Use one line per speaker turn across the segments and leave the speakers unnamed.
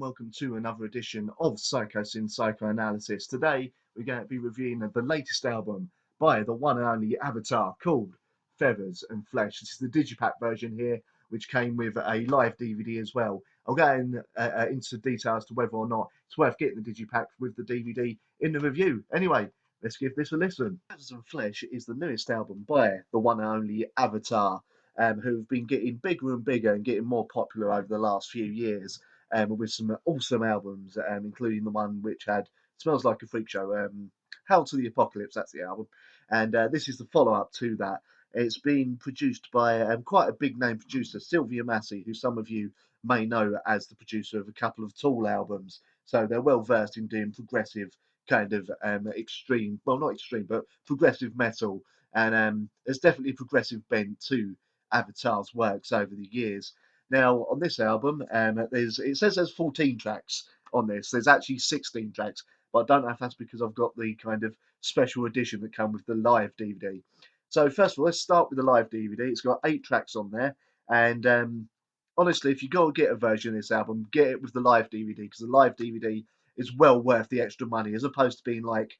welcome to another edition of Psychosin Psychoanalysis. Today we're going to be reviewing the latest album by the one and only Avatar called Feathers and Flesh. This is the digipack version here, which came with a live DVD as well. I'll go into details to whether or not it's worth getting the digipack with the DVD in the review. Anyway, let's give this a listen. Feathers and Flesh is the newest album by the one and only Avatar, who've been getting bigger and bigger and getting more popular over the last few years. With some awesome albums, including the one which had Smells Like a Freak Show, Hail to the Apocalypse, that's the album. And this is the follow-up to that. It's been produced by quite a big name producer, Sylvia Massey, who some of you may know as the producer of a couple of Tool albums. So they're well versed in doing progressive kind of extreme, well, not extreme, but progressive metal. And there's definitely a progressive bent to Avatar's works over the years. Now, on this album, it says there's 14 tracks on this. There's actually 16 tracks, but I don't know if that's because I've got the kind of special edition that come with the live DVD. So first of all, let's start with the live DVD. It's got 8 tracks on there, and honestly, if you go and get a version of this album, get it with the live DVD, because the live DVD is well worth the extra money, as opposed to being like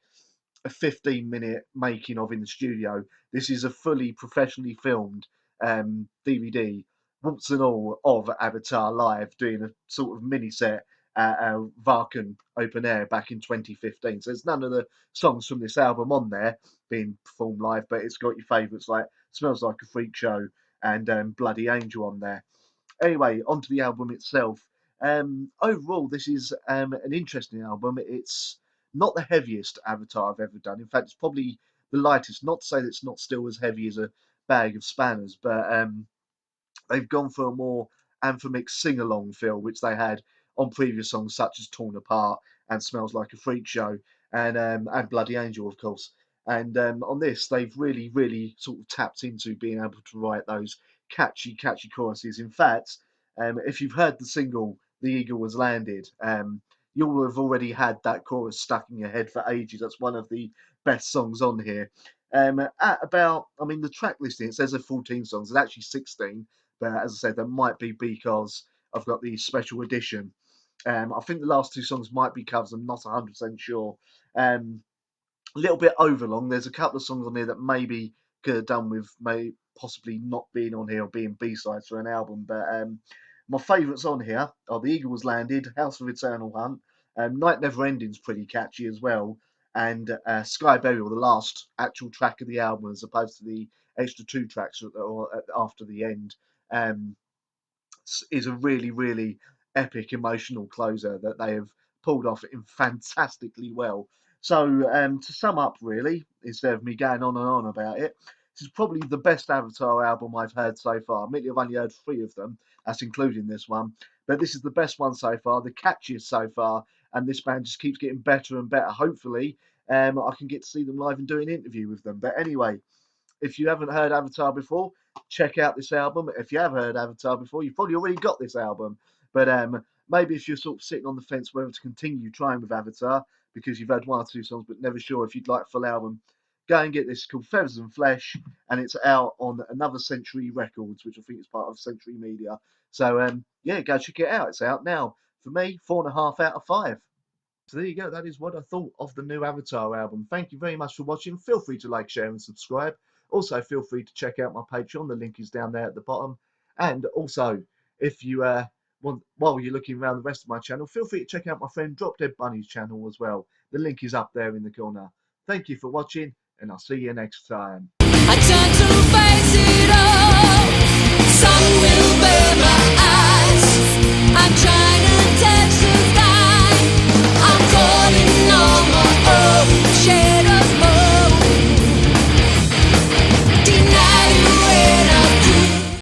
a 15-minute making of in the studio. This is a fully professionally filmed DVD, once and all, of Avatar live, doing a sort of mini set at Varken Open Air back in 2015. So there's none of the songs from this album on there being performed live, but it's got your favourites like Smells Like a Freak Show and Bloody Angel on there. Anyway, onto the album itself. Overall, this is an interesting album. It's not the heaviest Avatar I've ever done. In fact, it's probably the lightest. Not to say that it's not still as heavy as a bag of spanners, but they've gone for a more anthemic sing-along feel, which they had on previous songs such as Torn Apart and Smells Like a Freak Show and Bloody Angel, of course. And on this, they've really sort of tapped into being able to write those catchy choruses. In fact, if you've heard the single "The Eagle Was Landed," you'll have already had that chorus stuck in your head for ages. That's one of the best songs on here. At about, I mean, the track listing, it says there's 14 songs. There's actually 16, but as I said, there might be because I've got the special edition. I think the last 2 songs might be covers. I'm not 100% sure. A little bit overlong. There's a couple of songs on here that maybe could have done with possibly not being on here or being B-sides for an album. But my favourites on here are The Eagle Was Landed, House of Eternal Hunt, Night Never Ending's pretty catchy as well, and Sky Burial, the last actual track of the album, as opposed to the extra 2 tracks after the end, is a really epic emotional closer that they have pulled off in fantastically well. So to sum up, really, instead of me going on and on about it, this is probably the best Avatar album I've heard so far. Admittedly, I've only heard 3 of them, that's including this one, but this is the best one so far, the catchiest so far, and this band just keeps getting better and better. Hopefully, I can get to see them live and do an interview with them. But anyway, if you haven't heard Avatar before, check out this album. If you have heard Avatar before, you've probably already got this album. But maybe if you're sort of sitting on the fence whether to continue trying with Avatar because you've heard 1 or 2 songs but never sure if you'd like a full album, go and get this. It's called Feathers and Flesh, and it's out on Another Century Records, which I think is part of Century Media. So yeah, go check it out. It's out now. For me, 4.5 out of 5. So there you go. That is what I thought of the new Avatar album. Thank you very much for watching. Feel free to like, share, and subscribe. Also, feel free to check out my Patreon. The link is down there at the bottom. And also, if you want, while you're looking around the rest of my channel, feel free to check out my friend Drop Dead Bunny's channel as well. The link is up there in the corner. Thank you for watching, and I'll see you next time.
I turn to face it all.